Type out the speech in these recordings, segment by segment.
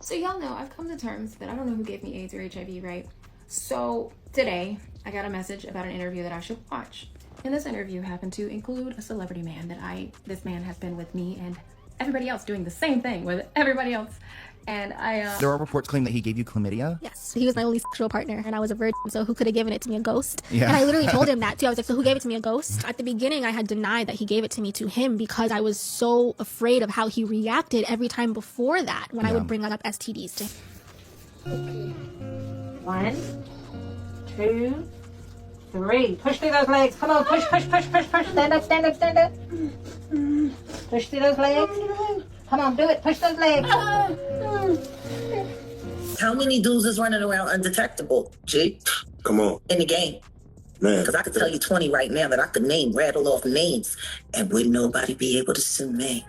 So y'all know I've come to terms that I don't know who gave me AIDS or HIV, right? So today I got a message about an interview that I should watch. And this interview happened to include a celebrity man this man has been with me and everybody else doing the same thing with everybody else. And There are reports claiming that he gave you chlamydia. Yes, he was my only sexual partner, and I was a virgin, so who could have given it to me? A ghost? Yeah. And I literally told him that too. I was like, so who gave it to me? A ghost? At the beginning, I had denied that he gave it to me to him because I was so afraid of how he reacted every time before that when I would bring up STDs to him. Okay. 1, 2, 3. Push through those legs. Come on, push, push, push, push, push. Stand up, stand up, stand up. Push through those legs. Come on, do it. Push those legs. How many dudes is running around undetectable, G? Come on. In the game? Man. Because I could tell you 20 right now that I could rattle off names, and would nobody be able to sue me?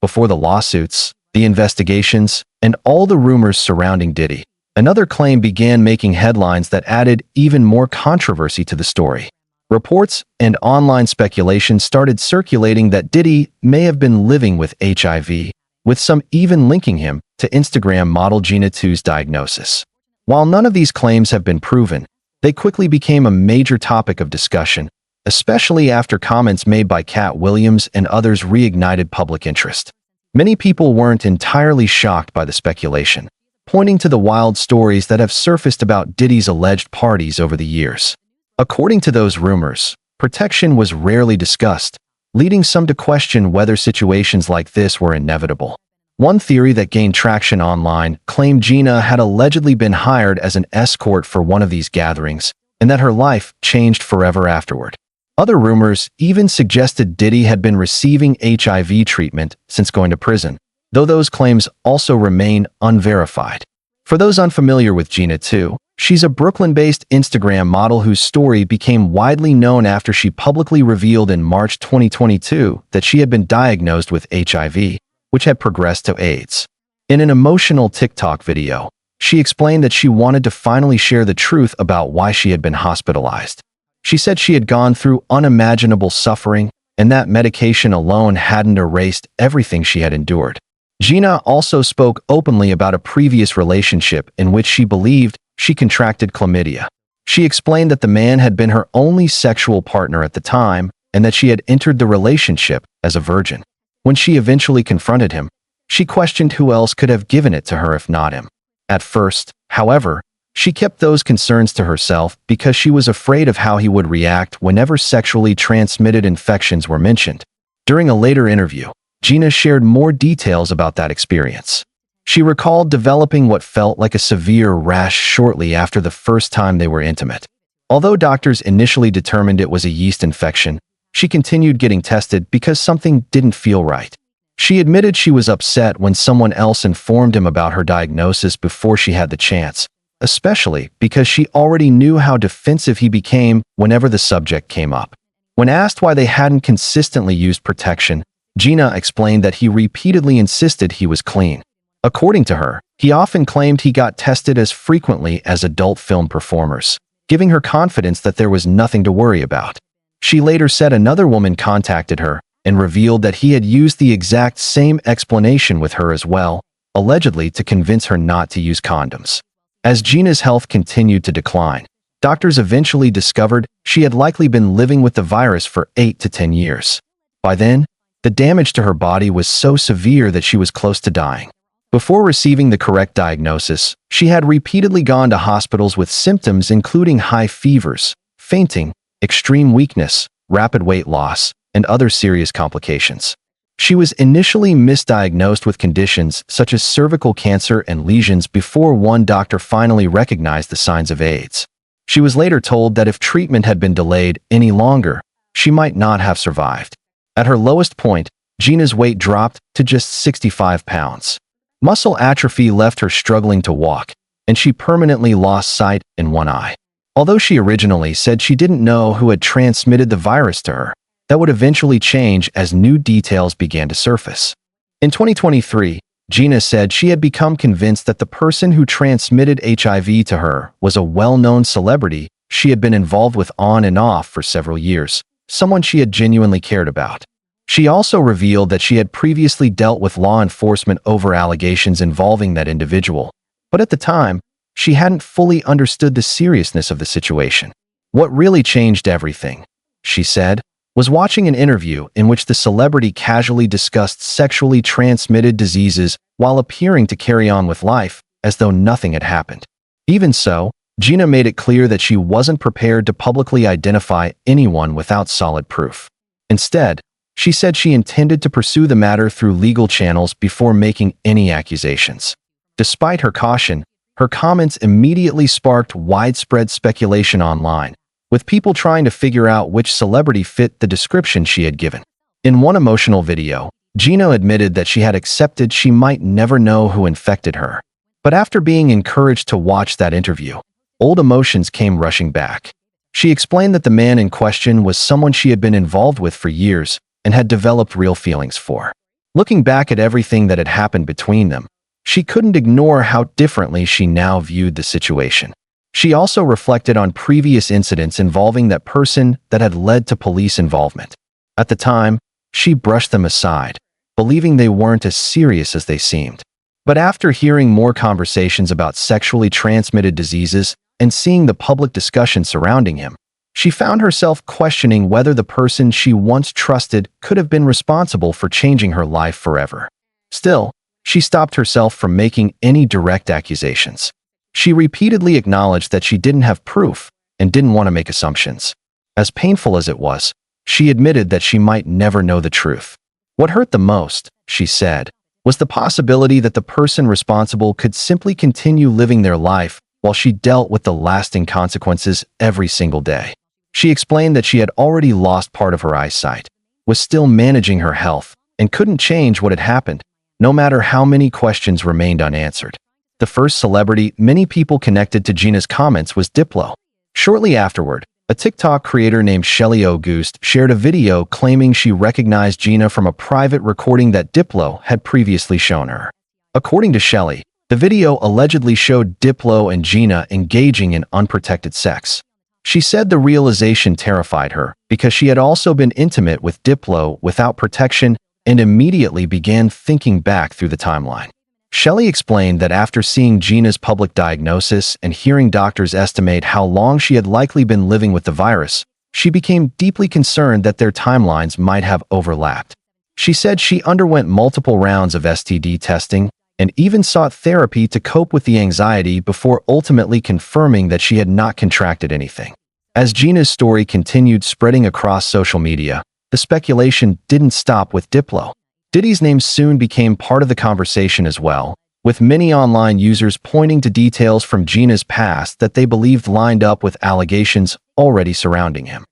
Before the lawsuits, the investigations, and all the rumors surrounding Diddy, another claim began making headlines that added even more controversy to the story. Reports and online speculation started circulating that Diddy may have been living with HIV, with some even linking him to Instagram model Gena Tew's diagnosis. While none of these claims have been proven, they quickly became a major topic of discussion, especially after comments made by Katt and others reignited public interest. Many people weren't entirely shocked by the speculation, pointing to the wild stories that have surfaced about Diddy's alleged parties over the years. According to those rumors, protection was rarely discussed, leading some to question whether situations like this were inevitable. One theory that gained traction online claimed Gena had allegedly been hired as an escort for one of these gatherings, and that her life changed forever afterward. Other rumors even suggested Diddy had been receiving HIV treatment since going to prison, though those claims also remain unverified. For those unfamiliar with Gena Tew, she's a Brooklyn-based Instagram model whose story became widely known after she publicly revealed in March 2022 that she had been diagnosed with HIV, which had progressed to AIDS. In an emotional TikTok video, she explained that she wanted to finally share the truth about why she had been hospitalized. She said she had gone through unimaginable suffering, and that medication alone hadn't erased everything she had endured. Gena also spoke openly about a previous relationship in which she believed she contracted chlamydia. She explained that the man had been her only sexual partner at the time and that she had entered the relationship as a virgin. When she eventually confronted him, she questioned who else could have given it to her if not him. At first, however, she kept those concerns to herself because she was afraid of how he would react whenever sexually transmitted infections were mentioned. During a later interview, Gena shared more details about that experience. She recalled developing what felt like a severe rash shortly after the first time they were intimate. Although doctors initially determined it was a yeast infection, she continued getting tested because something didn't feel right. She admitted she was upset when someone else informed him about her diagnosis before she had the chance, especially because she already knew how defensive he became whenever the subject came up. When asked why they hadn't consistently used protection, Gena explained that he repeatedly insisted he was clean. According to her, he often claimed he got tested as frequently as adult film performers, giving her confidence that there was nothing to worry about. She later said another woman contacted her and revealed that he had used the exact same explanation with her as well, allegedly to convince her not to use condoms. As Gena's health continued to decline, doctors eventually discovered she had likely been living with the virus for 8 to 10 years. By then, the damage to her body was so severe that she was close to dying. Before receiving the correct diagnosis, she had repeatedly gone to hospitals with symptoms including high fevers, fainting, extreme weakness, rapid weight loss, and other serious complications. She was initially misdiagnosed with conditions such as cervical cancer and lesions before one doctor finally recognized the signs of AIDS. She was later told that if treatment had been delayed any longer, she might not have survived. At her lowest point, Gena's weight dropped to just 65 pounds. Muscle atrophy left her struggling to walk, and she permanently lost sight in one eye. Although she originally said she didn't know who had transmitted the virus to her, that would eventually change as new details began to surface. In 2023, Gena said she had become convinced that the person who transmitted HIV to her was a well-known celebrity she had been involved with on and off for several years, someone she had genuinely cared about. She also revealed that she had previously dealt with law enforcement over allegations involving that individual, but at the time, she hadn't fully understood the seriousness of the situation. What really changed everything, she said, was watching an interview in which the celebrity casually discussed sexually transmitted diseases while appearing to carry on with life as though nothing had happened. Even so, Gena made it clear that she wasn't prepared to publicly identify anyone without solid proof. Instead, she said she intended to pursue the matter through legal channels before making any accusations. Despite her caution, her comments immediately sparked widespread speculation online, with people trying to figure out which celebrity fit the description she had given. In one emotional video, Gena admitted that she had accepted she might never know who infected her. But after being encouraged to watch that interview, old emotions came rushing back. She explained that the man in question was someone she had been involved with for years and had developed real feelings for. Looking back at everything that had happened between them, she couldn't ignore how differently she now viewed the situation. She also reflected on previous incidents involving that person that had led to police involvement. At the time, she brushed them aside, believing they weren't as serious as they seemed. But after hearing more conversations about sexually transmitted diseases and seeing the public discussion surrounding him, she found herself questioning whether the person she once trusted could have been responsible for changing her life forever. Still, she stopped herself from making any direct accusations. She repeatedly acknowledged that she didn't have proof and didn't want to make assumptions. As painful as it was, she admitted that she might never know the truth. What hurt the most, she said, was the possibility that the person responsible could simply continue living their life while she dealt with the lasting consequences every single day. She explained that she had already lost part of her eyesight, was still managing her health, and couldn't change what had happened, no matter how many questions remained unanswered. The first celebrity many people connected to Gena's comments was Diplo. Shortly afterward, a TikTok creator named Shelly Auguste shared a video claiming she recognized Gena from a private recording that Diplo had previously shown her. According to Shelly, the video allegedly showed Diplo and Gena engaging in unprotected sex. She said the realization terrified her because she had also been intimate with Diplo without protection and immediately began thinking back through the timeline. Shelly explained that after seeing Gena's public diagnosis and hearing doctors estimate how long she had likely been living with the virus, she became deeply concerned that their timelines might have overlapped. She said she underwent multiple rounds of STD testing and even sought therapy to cope with the anxiety before ultimately confirming that she had not contracted anything. As Gena's story continued spreading across social media, the speculation didn't stop with Diplo. Diddy's name soon became part of the conversation as well, with many online users pointing to details from Gena's past that they believed lined up with allegations already surrounding him.